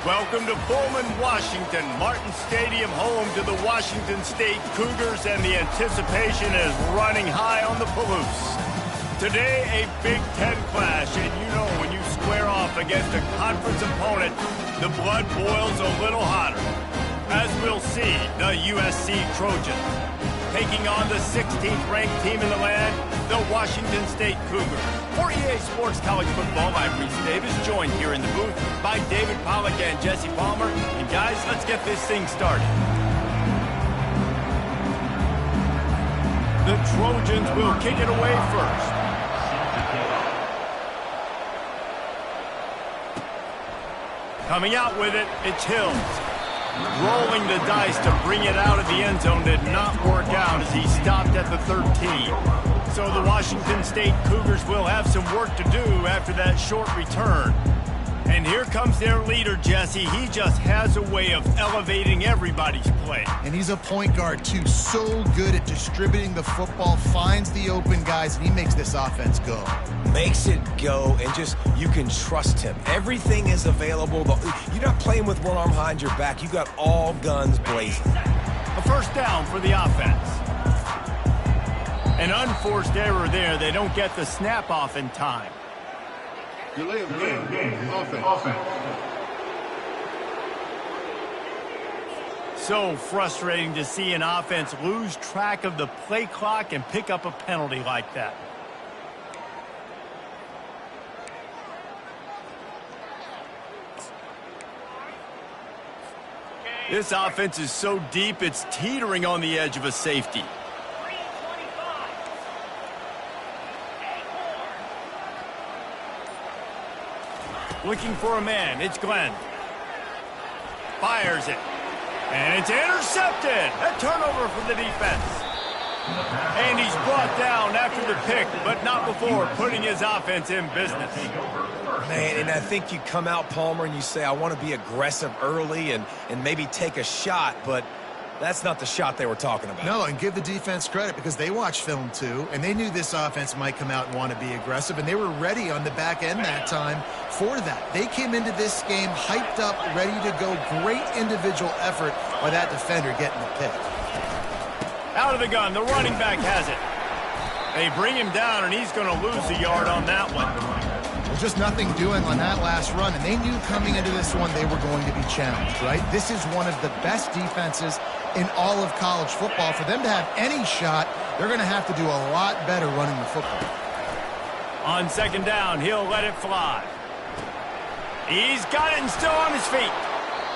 Welcome to Pullman, Washington, Martin Stadium, home to the Washington State Cougars, and the anticipation is running high on the Palouse. Today, a Big Ten clash, and you know when you square off against a conference opponent, the blood boils a little hotter. As we'll see, the USC Trojans taking on the 16th ranked team in the land, the Washington State Cougars. For EA Sports College Football, I'm Reese Davis, joined here in the booth by David Pollack and Jesse Palmer. And guys, let's get this thing started. The Trojans will kick it away first. Coming out with it, it's Hills. Rolling the dice to bring it out of the end zone did not work out as he stopped at the 13. So the Washington State Cougars will have some work to do after that short return. And here comes their leader, Jesse. He just has a way of elevating everybody's play. And he's a point guard, too. So good at distributing the football, finds the open guys, and he makes this offense go. Makes it go, and just, you can trust him. Everything is available. You're not playing with one arm behind your back. You got all guns blazing. A first down for the offense. An unforced error there. They don't get the snap off in time. Delay of game. Offense. So frustrating to see an offense lose track of the play clock and pick up a penalty like that. This offense is so deep, it's teetering on the edge of a safety. Looking for a man, it's Glenn. Fires it. And it's intercepted. A turnover for the defense. And he's brought down after the pick, but not before putting his offense in business. Man, and I think you come out, Palmer, and you say, I want to be aggressive early and maybe take a shot, but that's not the shot they were talking about. No, and give the defense credit because they watched film too, and they knew this offense might come out and want to be aggressive, and they were ready on the back end that time for that. They came into this game hyped up, ready to go. Great individual effort by that defender getting the pick. Out of the gun, the running back has it. They bring him down, and he's going to lose a yard on that one. Well, just nothing doing on that last run, and they knew coming into this one they were going to be challenged, right? This is one of the best defenses in all of college football. For them to have any shot, they're going to have to do a lot better running the football. On second down, he'll let it fly. He's got it and still on his feet.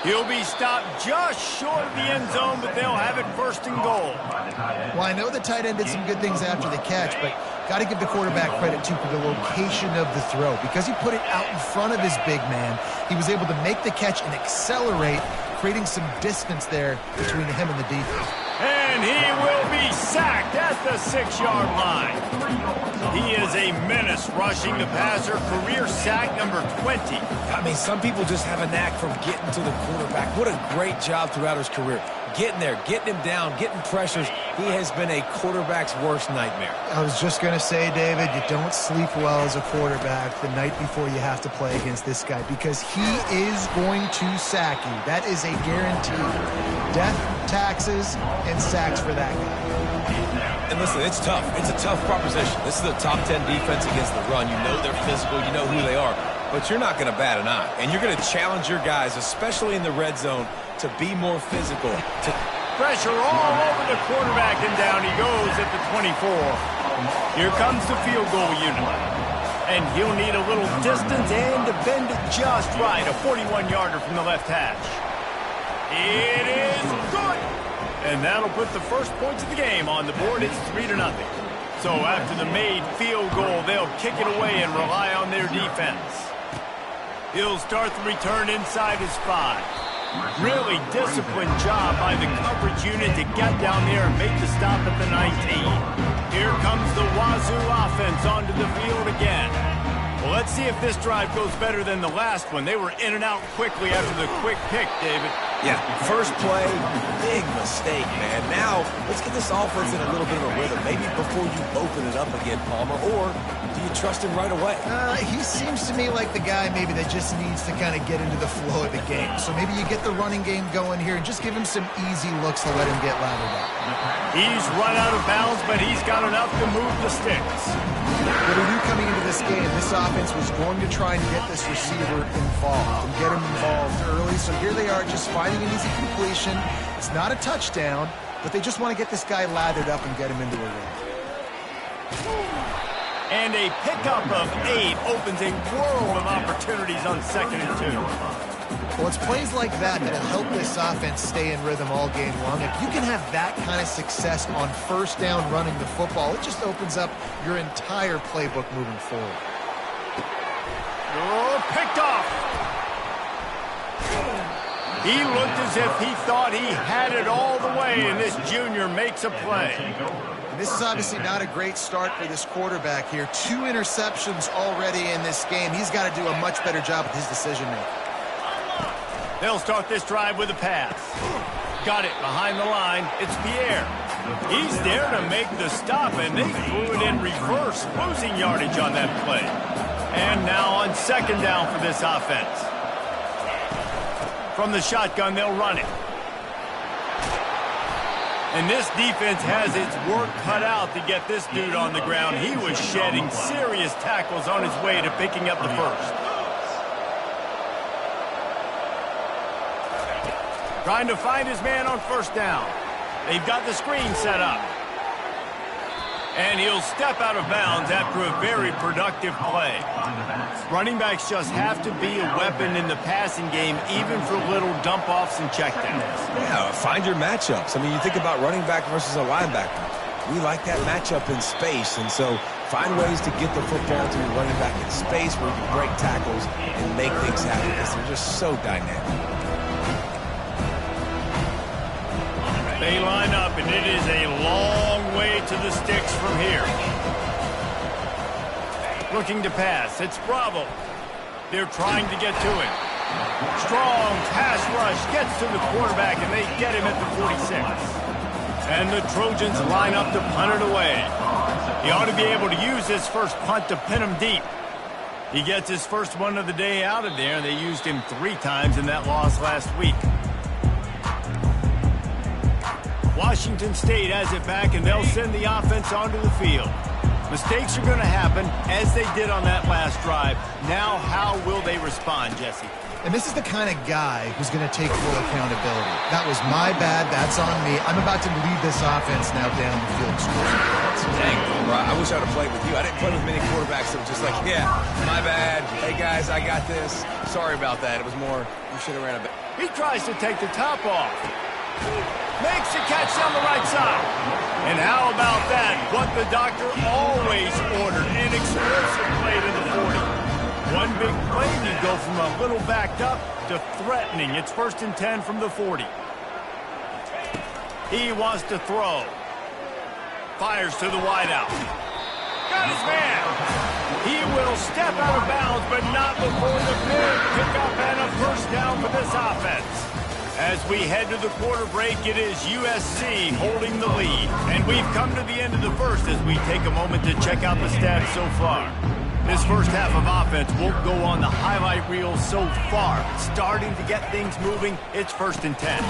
He'll be stopped just short of the end zone, but they'll have it first and goal. Well, I know the tight end did some good things after the catch, but got to give the quarterback credit, too, for the location of the throw. Because he put it out in front of his big man, he was able to make the catch and accelerate, creating some distance there between him and the defense. And he will be sacked at the 6-yard line. He is a menace rushing the passer, career sack number 20. I mean, some people just have a knack from getting to the quarterback. What a great job throughout his career. Getting there, getting him down, getting pressures. He has been a quarterback's worst nightmare. I was just going to say, David, you don't sleep well as a quarterback the night before you have to play against this guy because he is going to sack you. That is a guarantee. Death, taxes, and sacks for that guy. And listen, it's tough. It's a tough proposition. This is a top 10 defense against the run. You know they're physical. You know who they are. But you're not going to bat an eye. And you're going to challenge your guys, especially in the red zone, to be more physical. Pressure all over the quarterback, and down he goes at the 24. Here comes the field goal unit. And he'll need a little distance and to bend it just right. A 41-yarder from the left hash. It is good. And that'll put the first points of the game on the board. It's 3-0. So after the made field goal, they'll kick it away and rely on their defense. He'll start the return inside his 5. Really disciplined job by the coverage unit to get down there and make the stop at the 19. Here comes the Wazoo offense onto the field again. Well, let's see if this drive goes better than the last one. They were in and out quickly after the quick pick, David. Yeah, first play, big mistake, man. Now, let's get this offense in a little bit of a rhythm. Maybe before you open it up again, Palmer, or do you trust him right away? He seems to me like the guy maybe that just needs to kind of get into the flow of the game. So maybe you get the running game going here and just give him some easy looks to let him get lathered up. He's run out of bounds, but he's got enough to move the sticks. What he knew coming into this game, this offense was going to try and get this receiver involved and get him involved early. So here they are just finding an easy completion. It's not a touchdown, but they just want to get this guy lathered up and get him into a rhythm. And a pickup of 8 opens a world of opportunities on 2nd and 2. Well, it's plays like that that'll help this offense stay in rhythm all game long. If you can have that kind of success on first down running the football, it just opens up your entire playbook moving forward. Oh, picked off. He looked as if he thought he had it all the way, and this junior makes a play. And this is obviously not a great start for this quarterback here. 2 interceptions already in this game. He's got to do a much better job with his decision-making. They'll start this drive with a pass. Got it behind the line. It's Pierre. He's there to make the stop, and they threw it in reverse, losing yardage on that play. And now on 2nd down for this offense. From the shotgun, they'll run it. And this defense has its work cut out to get this dude on the ground. He was shedding serious tackles on his way to picking up the first. Trying to find his man on 1st down. They've got the screen set up. And he'll step out of bounds after a very productive play. Running backs just have to be a weapon in the passing game, even for little dump-offs and checkdowns. Yeah, find your matchups. I mean, you think about running back versus a linebacker. We like that matchup in space, and so find ways to get the football to your running back in space where you can break tackles and make things happen because they're just so dynamic. They line up, and it is a long way to the sticks from here. Looking to pass. It's Bravo. They're trying to get to him. Strong pass rush gets to the quarterback, and they get him at the 46. And the Trojans line up to punt it away. He ought to be able to use his first punt to pin him deep. He gets his first one of the day out of there, and they used him 3 times in that loss last week. Washington State has it back, and they'll send the offense onto the field. Mistakes are going to happen, as they did on that last drive. Now, how will they respond, Jesse? And this is the kind of guy who's going to take full accountability. That was my bad. That's on me. I'm about to lead this offense now down the field. Dang, bro, I wish I would have played with you. I didn't play with many quarterbacks that were just like, yeah, my bad. Hey, guys, I got this. Sorry about that. It was more, you should have ran a bit. He tries to take the top off. Makes the catch down the right side. And how about that? What the doctor always ordered. An explosive play to the 40. One big play, you go from a little backed up to threatening. It's 1st and 10 from the 40. He wants to throw. Fires to the wideout. Got his man. He will step out of bounds, but not before the big pickup and a 1st down for this offense. As we head to the quarter break, it is USC holding the lead. And we've come to the end of the first as we take a moment to check out the stats so far. This first half of offense won't go on the highlight reel so far. Starting to get things moving, it's 1st and 10.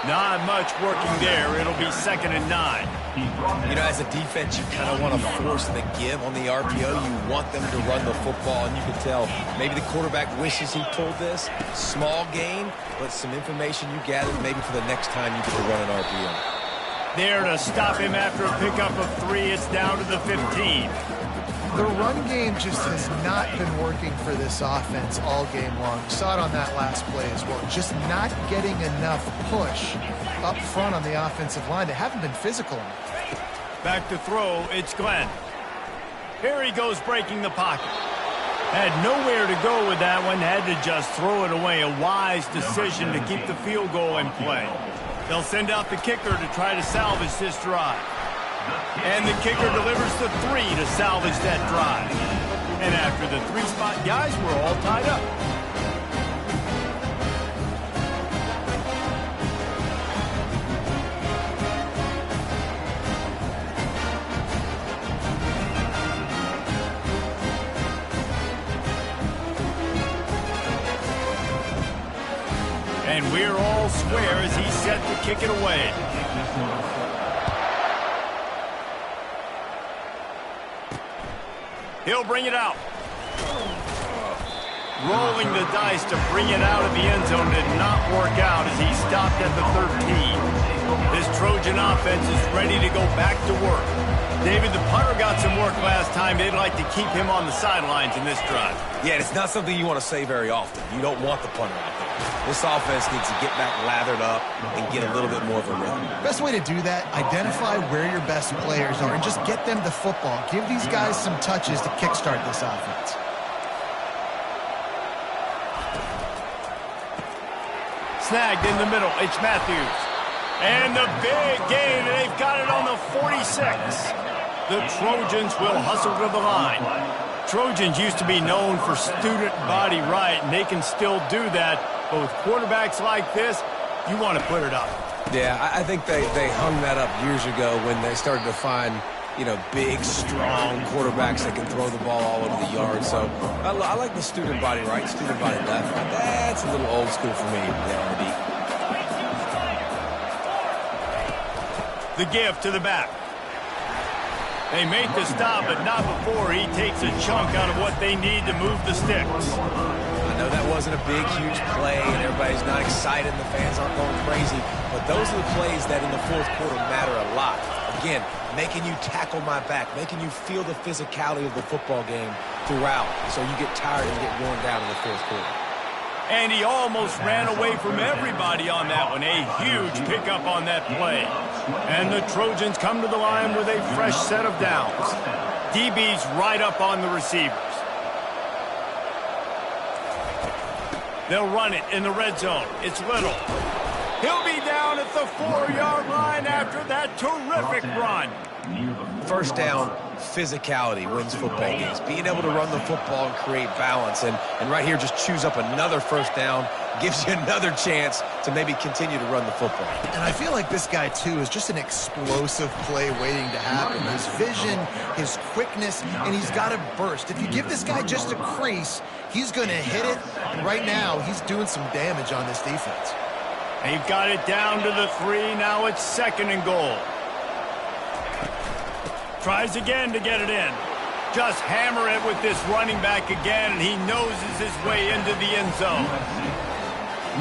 Not much working there. It'll be 2nd and 9. You know, as a defense, you kind of want to force the give on the RPO. You want them to run the football, and you can tell maybe the quarterback wishes he pulled this. Small gain, but some information you gathered maybe for the next time you get to run an RPO. There to stop him after a pickup of 3. It's down to the 15. The run game just has not been working for this offense all game long. We saw it on that last play as well. Just not getting enough push up front on the offensive line. They haven't been physical enough. Back to throw, it's Glenn. Here he goes breaking the pocket. Had nowhere to go with that one, had to just throw it away. A wise decision to keep the field goal in play. They'll send out the kicker to try to salvage this drive. And the kicker delivers the 3 to salvage that drive. And after the 3-spot, guys, we're all tied up. We're all square as he's set to kick it away. He'll bring it out. Rolling the dice to bring it out of the end zone did not work out as he stopped at the 13. This Trojan offense is ready to go back to work. David, the punter got some work last time. They'd like to keep him on the sidelines in this drive. Yeah, it's not something you want to say very often. You don't want the punter out there. This offense needs to get back lathered up and get a little bit more of a rhythm. Best way to do that, identify where your best players are and just get them the football. Give these guys some touches to kickstart this offense. Snagged in the middle. It's Matthews. And the big gain, and they've got it on the 46. The Trojans will hustle to the line. Trojans used to be known for student body right, and they can still do that. But with quarterbacks like this, you want to put it up. Yeah, I think they hung that up years ago when they started to find, you know, big, strong quarterbacks that can throw the ball all over the yard. So I like the student body right, student body left. That's a little old school for me there on the deep. The give to the back. They make the stop, but not before he takes a chunk out of what they need to move the sticks. I know that wasn't a big, huge play, and everybody's not excited, and the fans aren't going crazy, but those are the plays that in the fourth quarter matter a lot. Again, making you tackle my back, making you feel the physicality of the football game throughout, so you get tired and get worn down in the fourth quarter. And he almost ran away from everybody on that one. A huge pickup on that play. And the Trojans come to the line with a fresh set of downs. DB's right up on the receivers. They'll run it in the red zone. It's Little. He'll be down at the 4-yard line after that terrific run. First down, physicality wins football games. Being able to run the football and create balance. And right here, just choose up another first down, gives you another chance to maybe continue to run the football. And I feel like this guy, too, is just an explosive play waiting to happen. His vision, his quickness, and he's got a burst. If you give this guy just a crease, he's going to hit it. And right now, he's doing some damage on this defense. They've got it down to the 3. Now it's 2nd and goal. Tries again to get it in. Just hammer it with this running back again, and he noses his way into the end zone.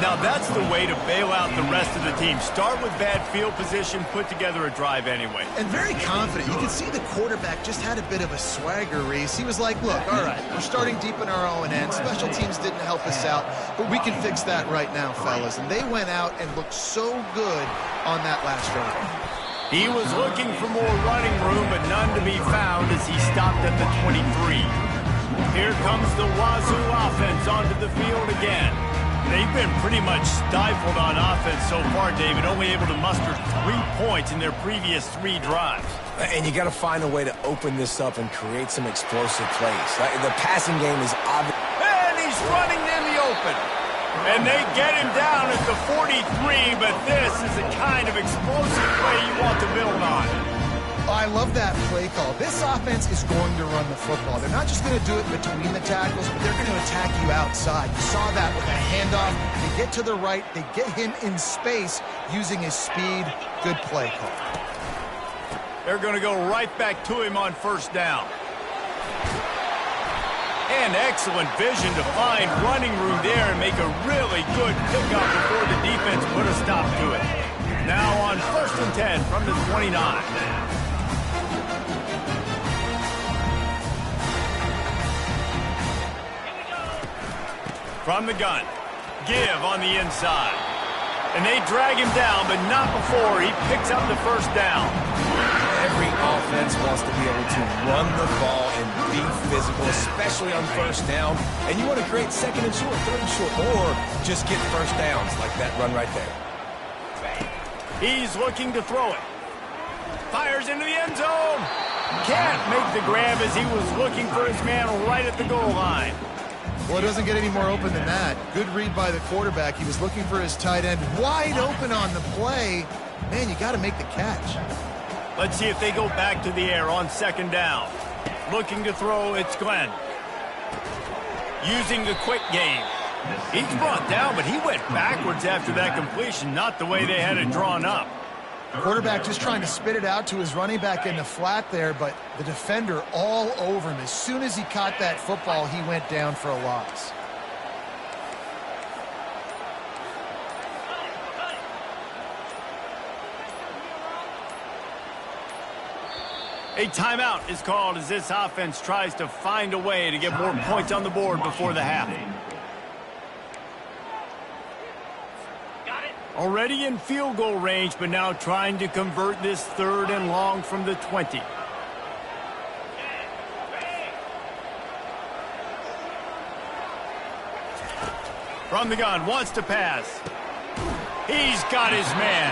Now that's the way to bail out the rest of the team. Start with bad field position, put together a drive anyway. And very confident. You can see the quarterback just had a bit of a swagger, Reese. He was like, look, all right, we're starting deep in our own end. Special teams didn't help us out, but we can fix that right now, fellas. And they went out and looked so good on that last drive. He was looking for more running room, but none to be found as he stopped at the 23. Here comes the Wazoo offense onto the field again. They've been pretty much stifled on offense so far, David, only able to muster 3 points in their previous 3 drives. And you got to find a way to open this up and create some explosive plays. The passing game is obvious. And he's running in the open. And they get him down at the 43, but this is the kind of explosive play you want to build on. I love that play call. This offense is going to run the football. They're not just going to do it between the tackles, but they're going to attack you outside. You saw that with a handoff. They get to the right. They get him in space using his speed. Good play call. They're going to go right back to him on first down. And excellent vision to find running room there and make a really good pickup before the defense put a stop to it. Now on 1st and 10 from the 29. From the gun. Give on the inside. And they drag him down, but not before he picks up the first down. Every offense wants to be able to run the ball and be physical, especially on first down. And you want to create 2nd and short, 3rd and short, or just get first downs like that run right there. He's looking to throw it. Fires into the end zone. Can't make the grab as he was looking for his man right at the goal line. Well, it doesn't get any more open than that. Good read by the quarterback. He was looking for his tight end wide open on the play. Man, you got to make the catch. Let's see if they go back to the air on 2nd down. Looking to throw, it's Glenn. Using the quick game. He's brought down, but he went backwards after that completion, not the way they had it drawn up. Quarterback just trying to spit it out to his running back in the flat there, but the defender all over him. As soon as he caught that football, he went down for a loss. A timeout is called as this offense tries to find a way to get more points on the board before the half. Already in field goal range, but now trying to convert this 3rd and long from the 20. From the gun, wants to pass. He's got his man.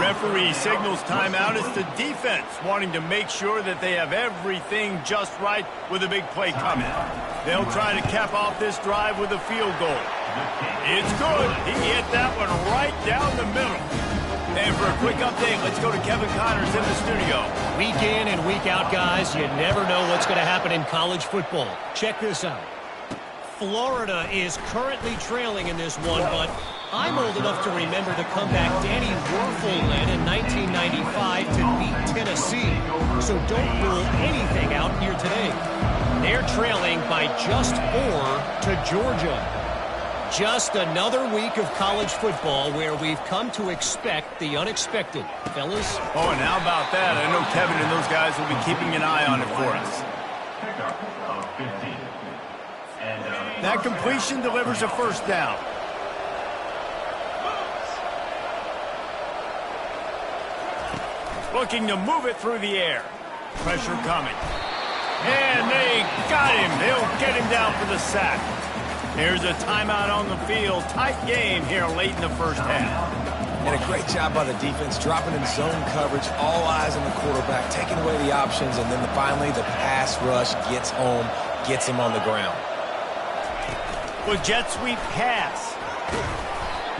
Referee signals timeout. It's the defense wanting to make sure that they have everything just right with a big play coming. They'll try to cap off this drive with a field goal. It's good. He hit that one right down the middle. And for a quick update, let's go to Kevin Connors in the studio. Week in and week out, guys, you never know what's going to happen in college football. Check this out. Florida is currently trailing in this one, but I'm old enough to remember the comeback Danny Werfel led in 1995 to beat Tennessee. So don't rule anything out here today. They're trailing by just 4 to Georgia. Just another week of college football where we've come to expect the unexpected. Fellas? Oh, and how about that? I know Kevin and those guys will be keeping an eye on it for us. That completion delivers a first down. Looking to move it through the air. Pressure coming. And they got him. They'll get him down for the sack. Here's a timeout on the field. Tight game here late in the first half. And a great job by the defense, dropping in zone coverage, all eyes on the quarterback, taking away the options, and then finally the pass rush gets home, gets him on the ground. With jet sweep pass.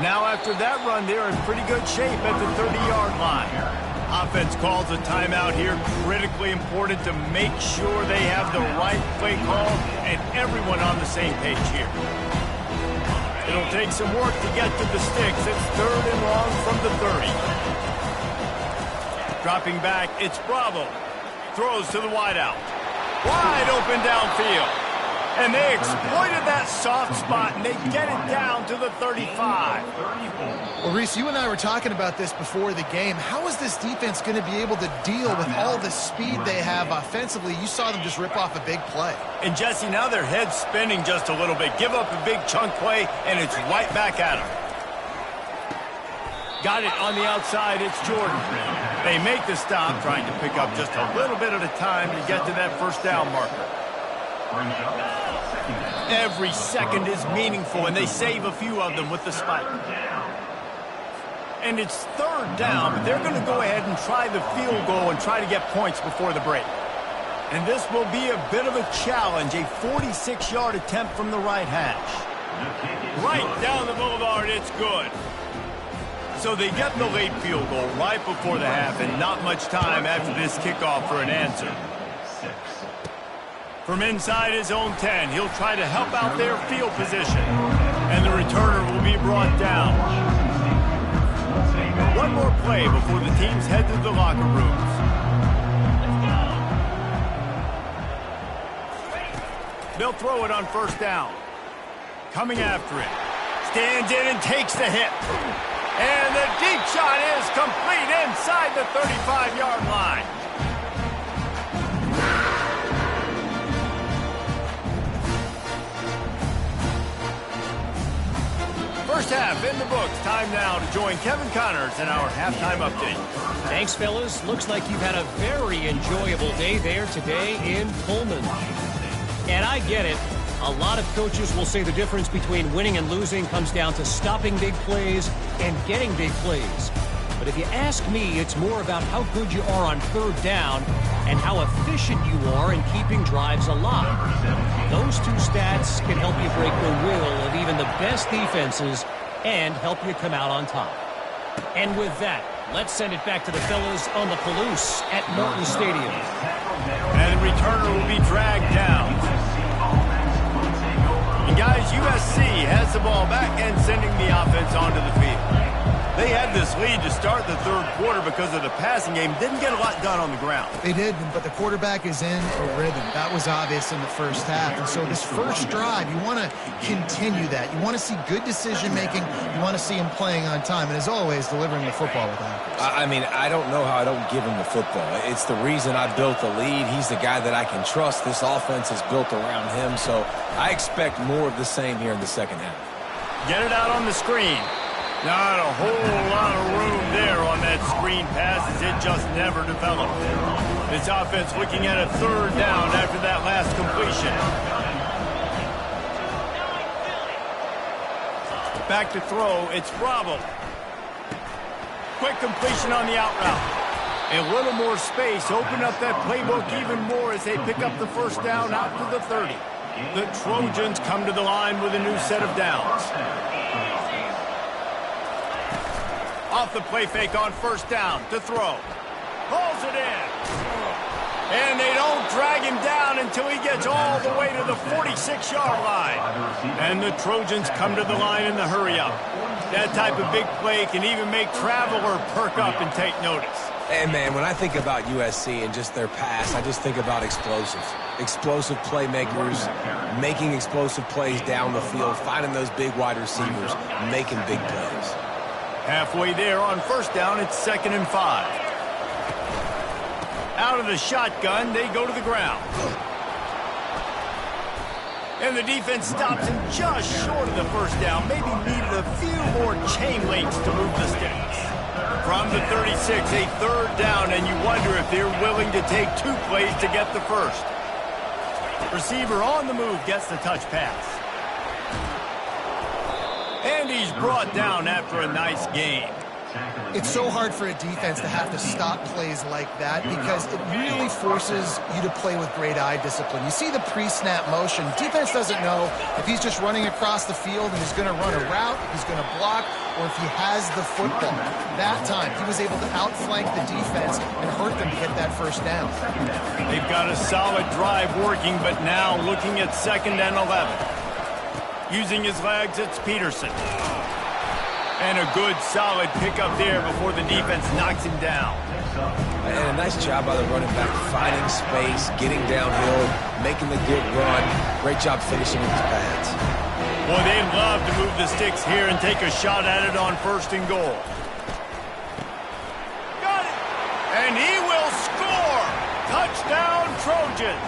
Now after that run, they're in pretty good shape at the 30-yard line. Offense calls a timeout here. Critically important to make sure they have the right play call and everyone on the same page here. It'll take some work to get to the sticks. It's 3rd and long from the 30. Dropping back, it's Bravo. Throws to the wideout. Wide open downfield. And they exploited that soft spot, and they get it down to the 35. Well, Reese, you and I were talking about this before the game. How is this defense going to be able to deal with all the speed they have offensively? You saw them just rip off a big play. And, Jesse, now their head's spinning just a little bit. Give up a big chunk play, and it's right back at them. Got it on the outside. It's Jordan. They make the stop, trying to pick up just a little bit at a time to get to that first down marker. Every second is meaningful, and they save a few of them with the spike. And it's 3rd down, but they're going to go ahead and try the field goal and try to get points before the break. And this will be a bit of a challenge, a 46-yard attempt from the right hash. Right down the boulevard, it's good. So they get the late field goal right before the half, and not much time after this kickoff for an answer. From inside his own 10, he'll try to help out their field position. And the returner will be brought down. One more play before the teams head to the locker rooms. They'll throw it on 1st down. Coming after it. Stands in and takes the hit. And the deep shot is complete inside the 35-yard line. First half in the books. Time now to join Kevin Connors in our halftime update. Thanks, fellas. Looks like you've had a very enjoyable day there today in Pullman. And I get it. A lot of coaches will say the difference between winning and losing comes down to stopping big plays and getting big plays. But if you ask me, it's more about how good you are on 3rd down and how efficient you are in keeping drives alive. Those 2 stats can help you break the will of even the best defenses and help you come out on top. And with that, let's send it back to the fellas on the Palouse at Morton Stadium. And the returner will be dragged down. And guys, USC has the ball back and sending the offense onto the field. They had this lead to start the third quarter because of the passing game. Didn't get a lot done on the ground. They did, but the quarterback is in a rhythm. That was obvious in the first half. And so this first drive, you want to continue that. You want to see good decision-making. You want to see him playing on time. And as always, delivering the football with accuracy. I mean, I don't know how I don't give him the football. It's the reason I built the lead. He's the guy that I can trust. This offense is built around him. So I expect more of the same here in the second half. Get it out on the screen. Not a whole lot of room there on that screen pass as it just never developed. This offense looking at a third down after that last completion. Back to throw, it's Bravo. Quick completion on the out route. A little more space, open up that playbook even more as they pick up the first down out to the 30. The Trojans come to the line with a new set of downs. Off the play fake on first down to throw. Pulls it in. And they don't drag him down until he gets all the way to the 46-yard line. And the Trojans come to the line in the hurry-up. That type of big play can even make Traveler perk up and take notice. And, man, when I think about USC and just their pass, I just think about explosives. Explosive playmakers, making explosive plays down the field, finding those big wide receivers, making big plays. Halfway there on first down, it's 2nd and 5. Out of the shotgun, they go to the ground. And the defense stops him just short of the first down. Maybe needed a few more chain links to move the sticks. From the 36, a third down, and you wonder if they're willing to take 2 plays to get the first. Receiver on the move gets the touch pass. And he's brought down after a nice game. It's so hard for a defense to have to stop plays like that because it really forces you to play with great eye discipline. You see the pre-snap motion. Defense doesn't know if he's just running across the field and he's going to run a route, if he's going to block, or if he has the football. That time, he was able to outflank the defense and hurt them to get that first down. They've got a solid drive working, but now looking at 2nd and 11. Using his legs, it's Peterson. And a good, solid pickup there before the defense knocks him down. And a nice job by the running back, finding space, getting downhill, making the good run. Great job finishing with his pads. Boy, they'd love to move the sticks here and take a shot at it on 1st and goal. Got it! And he will score! Touchdown, Trojans!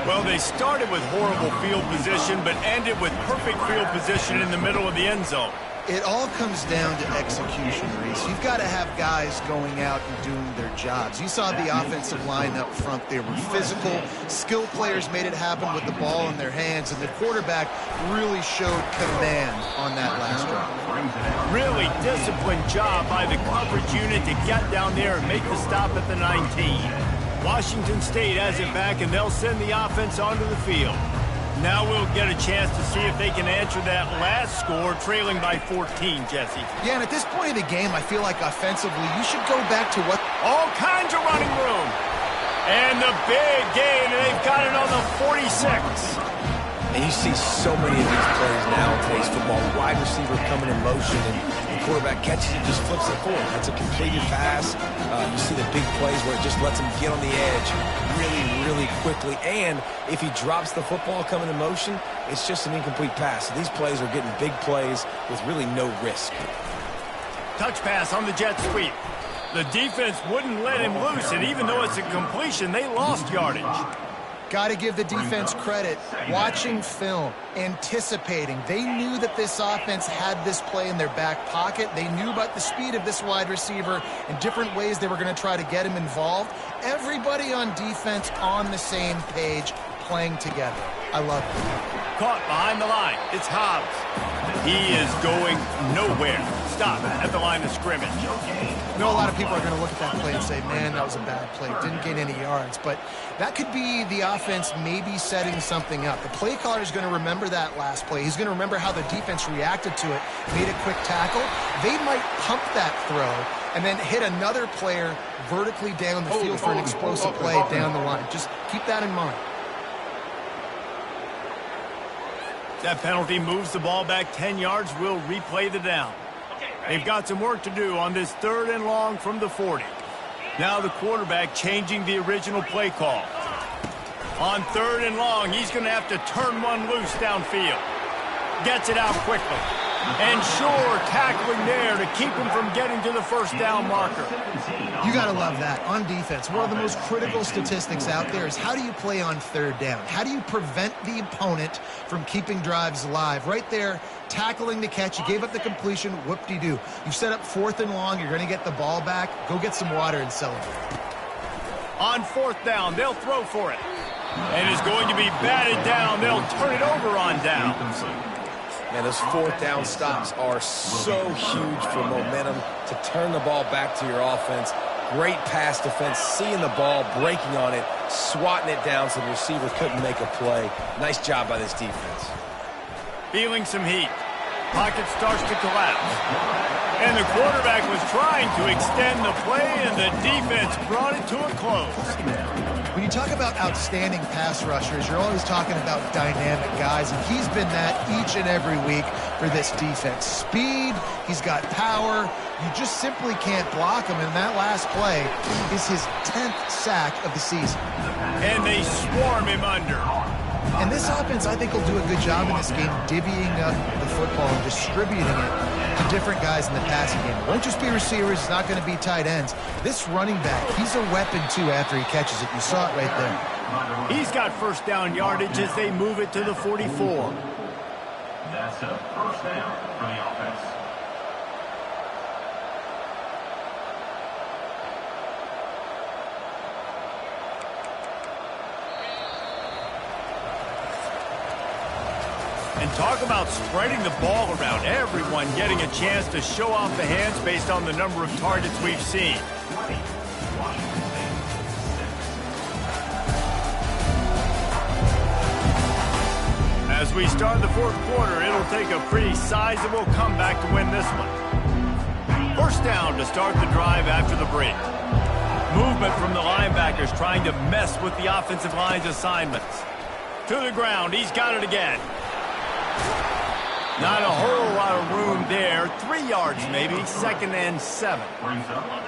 Well, they started with horrible field position, but ended with perfect field position in the middle of the end zone. It all comes down to execution, Reese. You've got to have guys going out and doing their jobs. You saw the offensive line up front. They were physical. Skill players made it happen with the ball in their hands, and the quarterback really showed command on that last drive. Really disciplined job by the coverage unit to get down there and make the stop at the 19. Washington State has it back, and they'll send the offense onto the field. Now we'll get a chance to see if they can answer that last score, trailing by 14, Jesse. Yeah, and at this point of the game, I feel like offensively, you should go back to what... All kinds of running room. And the big gain, and they've got it on the 46. And you see so many of these plays now in today's football. Wide receiver coming in motion, and the quarterback catches it, just flips it forward. That's a completed pass. You see the big plays where it just lets him get on the edge really, really quickly. And if he drops the football coming in motion, it's just an incomplete pass. So these plays are getting big plays with really no risk. Touch pass on the jet sweep. The defense wouldn't let him loose, and even though it's a completion, they lost yardage. Got to give the defense credit. Watching film, anticipating. They knew that this offense had this play in their back pocket. They knew about the speed of this wide receiver and different ways they were going to try to get him involved. Everybody on defense on the same page, playing together. I love it. Caught behind the line. It's Hobbs. He is going nowhere. Stop at the line of scrimmage. I know a lot of people are going to look at that play and say, man, that was a bad play. Didn't gain any yards. But that could be the offense maybe setting something up. The play caller is going to remember that last play. He's going to remember how the defense reacted to it, made a quick tackle. They might pump that throw and then hit another player vertically down the field for an explosive play down the line. Just keep that in mind. That penalty moves the ball back 10 yards. We'll replay the down. They've got some work to do on this 3rd and long from the 40. Now the quarterback changing the original play call. On 3rd and long, he's going to have to turn one loose downfield. Gets it out quickly. And sure, tackling there to keep him from getting to the first down marker. You got to love that. On defense, one of the most critical statistics out there is how do you play on 3rd down? How do you prevent the opponent from keeping drives alive? Right there, tackling the catch. You gave up the completion. Whoop-de-doo. You set up 4th and long. You're going to get the ball back. Go get some water and celebrate. On 4th down, they'll throw for it. And it's going to be batted down. They'll turn it over on down. Man, those 4th down stops are so huge for momentum to turn the ball back to your offense. Great pass defense, seeing the ball, breaking on it, swatting it down so the receiver couldn't make a play. Nice job by this defense. Feeling some heat. Pocket starts to collapse. And the quarterback was trying to extend the play, and the defense brought it to a close. When you talk about outstanding pass rushers, you're always talking about dynamic guys, and he's been that each and every week for this defense. Speed, he's got power. You just simply can't block him, and that last play is his 10th sack of the season. And they swarm him under. And this offense, I think, will do a good job in this game divvying up the football and distributing it to different guys in the passing game. It won't just be receivers. It's not going to be tight ends. This running back, he's a weapon, too, after he catches it. You saw it right there. He's got first down yardage as they move it to the 44. That's a first down for the offense. And talk about spreading the ball around. Everyone getting a chance to show off the hands based on the number of targets we've seen. As we start the 4th quarter, it'll take a pretty sizable comeback to win this one. First down to start the drive after the break. Movement from the linebackers trying to mess with the offensive line's assignments. To the ground, he's got it again. Not a whole lot of room there. 3 yards maybe, 2nd and 7.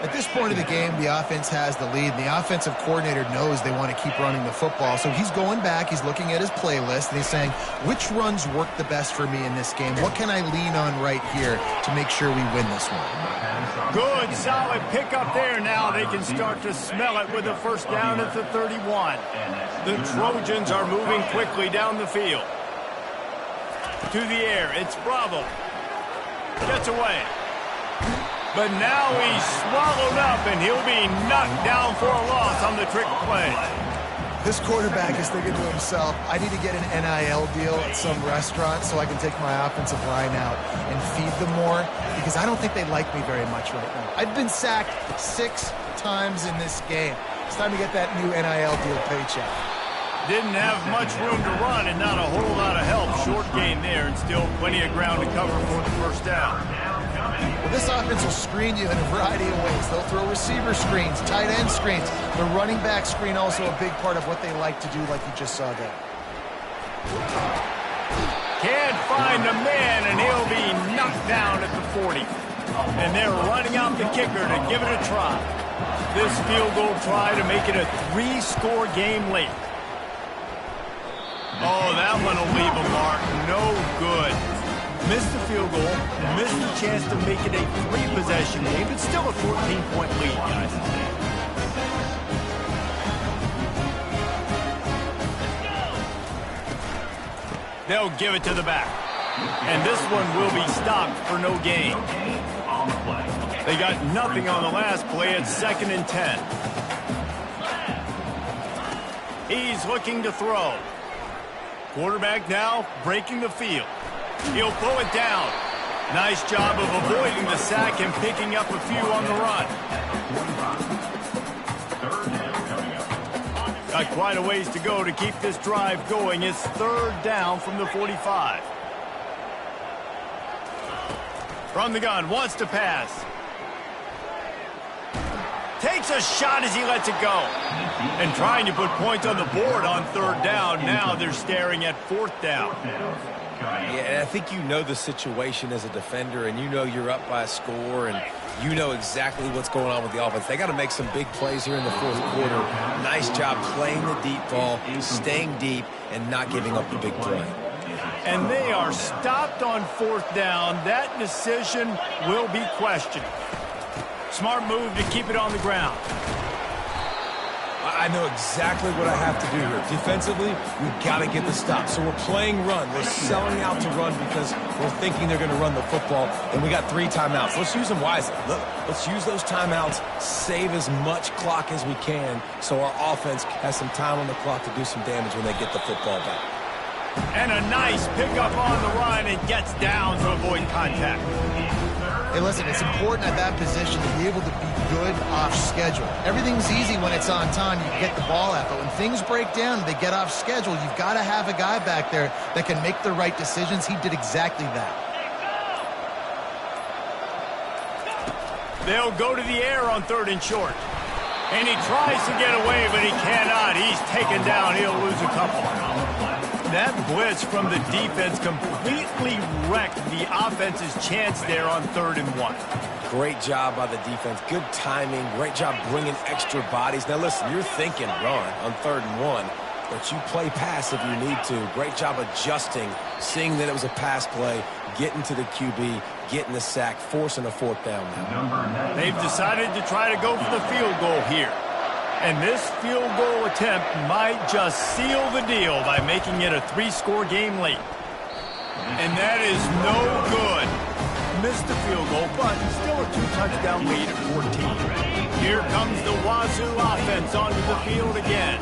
At this point of the game, the offense has the lead. The offensive coordinator knows they want to keep running the football. So he's going back, he's looking at his playlist, and he's saying, which runs work the best for me in this game? What can I lean on right here to make sure we win this one? Good, solid pickup there. Now they can start to smell it with a first down at the 31. The Trojans are moving quickly down the field. To the air, it's Bravo. Gets away. But now he's swallowed up, and he'll be knocked down for a loss on the trick play. This quarterback is thinking to himself, I need to get an NIL deal at some restaurant so I can take my offensive line out and feed them more, because I don't think they like me very much right now. I've been sacked 6 times in this game. It's time to get that new NIL deal paycheck. Didn't have much room to run and not a whole lot of help. Short gain there and still plenty of ground to cover for the first down. Well, this offense will screen you in a variety of ways. They'll throw receiver screens, tight end screens. The running back screen also a big part of what they like to do, like you just saw there. Can't find a man, and he'll be knocked down at the 40. And they're running out the kicker to give it a try. This field goal try to make it a 3-score game late. Oh, that one will leave a mark. No good. Missed the field goal, missed the chance to make it a 3-possession game, but still a 14-point lead, guys. They'll give it to the back. And this one will be stopped for no gain. They got nothing on the last play. It's 2nd and 10. He's looking to throw. Quarterback now breaking the field. He'll pull it down. Nice job of avoiding the sack and picking up a few on the run. Got quite a ways to go to keep this drive going. It's 3rd down from the 45. From the gun, wants to pass. Takes a shot as he lets it go. And trying to put points on the board on 3rd down. Now they're staring at 4th down. Yeah, and I think you know the situation as a defender, and you know you're up by a score, and you know exactly what's going on with the offense. They got to make some big plays here in the fourth quarter. Nice job playing the deep ball, staying deep, and not giving up the big play. And they are stopped on fourth down. That decision will be questioned. Smart move to keep it on the ground. I know exactly what I have to do here. Defensively, we've got to get the stop. So we're playing run. We're selling out to run because we're thinking they're going to run the football, and we got 3 timeouts. Let's use them wisely. Look, let's use those timeouts, save as much clock as we can so our offense has some time on the clock to do some damage when they get the football back. And a nice pickup on the run and gets down to avoid contact. Hey, listen, it's important at that position to be able to be good off schedule. Everything's easy when it's on time, you get the ball out, but when things break down, they get off schedule, you've got to have a guy back there that can make the right decisions. He did exactly that. They'll go to the air on 3rd and short. And he tries to get away, but he cannot. He's taken down. He'll lose a couple. That blitz from the defense completely wrecked the offense's chance there on 3rd and 1. Great job by the defense. Good timing. Great job bringing extra bodies. Now, listen, you're thinking run on 3rd and 1, but you play pass if you need to. Great job adjusting, seeing that it was a pass play, getting to the QB, getting the sack, forcing a 4th down now. They've decided to try to go for the field goal here. And this field goal attempt might just seal the deal by making it a 3-score game late. And that is no good. Missed the field goal, but still a 2-touchdown lead at 14. Here comes the Wazoo offense onto the field again.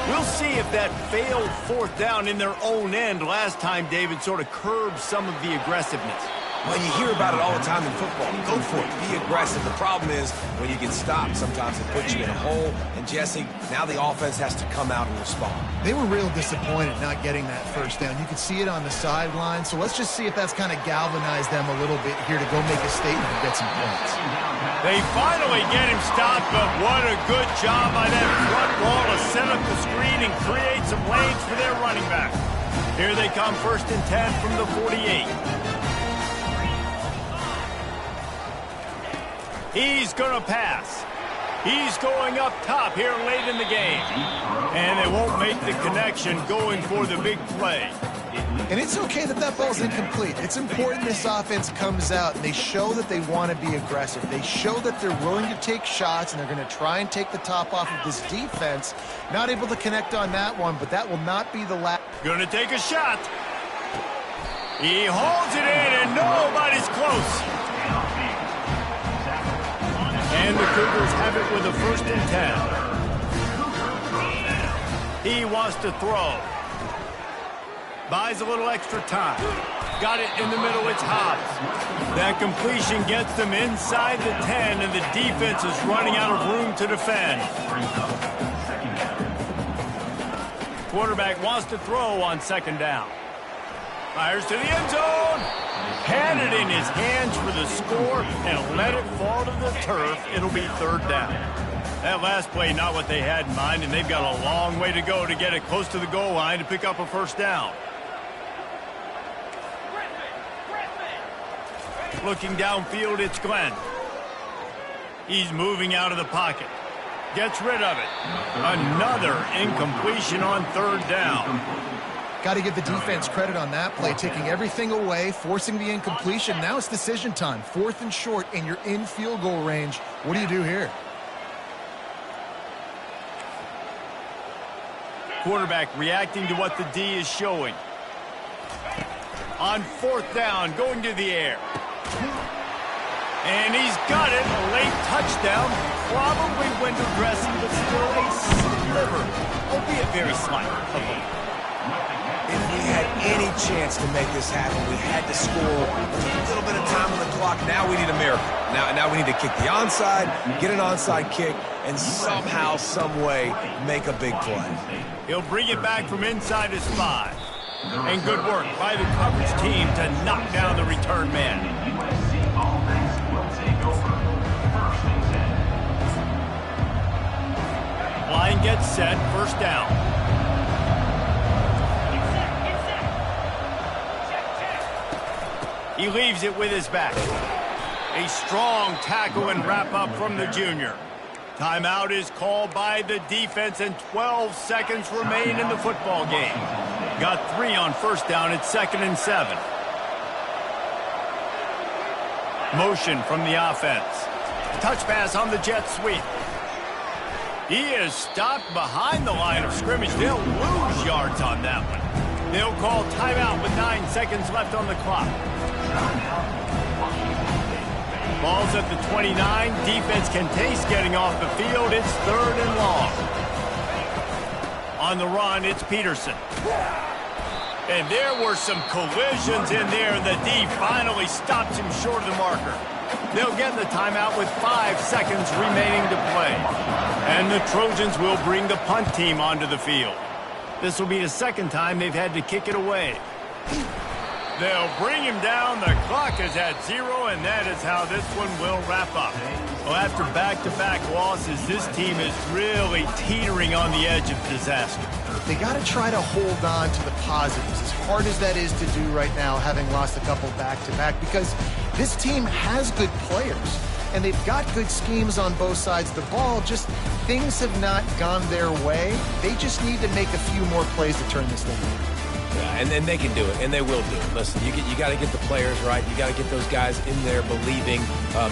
We'll see if that failed 4th down in their own end last time, David, sort of curbed some of the aggressiveness. Well, you hear about it all the time in football. Go for it. Be aggressive. The problem is when you get stopped, sometimes it puts you in a hole. And, Jesse, now the offense has to come out and respond. They were real disappointed not getting that 1st down. You could see it on the sideline. So let's just see if that's kind of galvanized them a little bit here to go make a statement and get some points. They finally get him stopped, but what a good job by that front wall to set up the screen and create some lanes for their running back. Here they come, 1st and 10 from the 48. He's going to pass. He's going up top here late in the game. And they won't make the connection going for the big play. And it's okay that that ball's incomplete. It's important this offense comes out and they show that they want to be aggressive. They show that they're willing to take shots and they're going to try and take the top off of this defense. Not able to connect on that one, but that will not be the last. Going to take a shot. He holds it in and nobody's close. And the Cougars have it with a 1st and 10. He wants to throw. Buys a little extra time. Got it in the middle. It's Hobbs. That completion gets them inside the 10, and the defense is running out of room to defend. Quarterback wants to throw on 2nd down. Fires to the end zone. Had it in his hands for the score and let it fall to the turf. It'll be 3rd down. That last play, not what they had in mind, and they've got a long way to go to get it close to the goal line to pick up a 1st down. Looking downfield, it's Glenn. He's moving out of the pocket. Gets rid of it. Another incompletion on 3rd down. Got to give the defense credit on that play, taking everything away, forcing the incompletion. Now it's decision time. 4th and short, and you're in field goal range. What do you do here? Quarterback reacting to what the D is showing. On 4th down, going to the air. And he's got it. A late touchdown. Probably window dressing, but still a sliver, albeit very slight, of hope. If we had any chance to make this happen, we had to score with a little bit of time on the clock. Now we need a miracle. Now we need to kick the onside, get an onside kick, and somehow, some way, make a big play. He'll bring it back from inside his 5. And good work by the coverage team to knock down the return man. Line gets set, 1st down. He leaves it with his back. A strong tackle and wrap-up from the junior. Timeout is called by the defense, and 12 seconds remain in the football game. Got 3 on first down at 2nd and 7. Motion from the offense. Touch pass on the jet sweep. He is stopped behind the line of scrimmage. They'll lose yards on that one. They'll call timeout with 9 seconds left on the clock. Ball's at the 29. Defense can taste getting off the field. It's 3rd and long. On the run, it's Peterson. And there were some collisions in there, and the D finally stops him short of the marker. They'll get the timeout with 5 seconds remaining to play. And the Trojans will bring the punt team onto the field. This will be the 2nd time they've had to kick it away. They'll bring him down. The clock is at 0, and that is how this one will wrap up. Well, after back-to-back losses, this team is really teetering on the edge of disaster. They got to try to hold on to the positives, as hard as that is to do right now, having lost a couple back-to-back, because this team has good players, and they've got good schemes on both sides of the ball. Just things have not gone their way. They just need to make a few more plays to turn this thing around. Yeah, and then they can do it, and they will do it. Listen, you got to get the players right. You got to get those guys in there believing.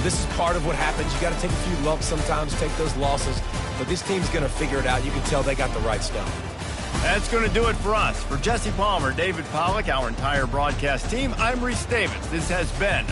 This is part of what happens. You got to take a few lumps sometimes, take those losses. But this team's going to figure it out. You can tell they got the right stuff. That's going to do it for us. For Jesse Palmer, David Pollack, our entire broadcast team, I'm Reese Davis. This has been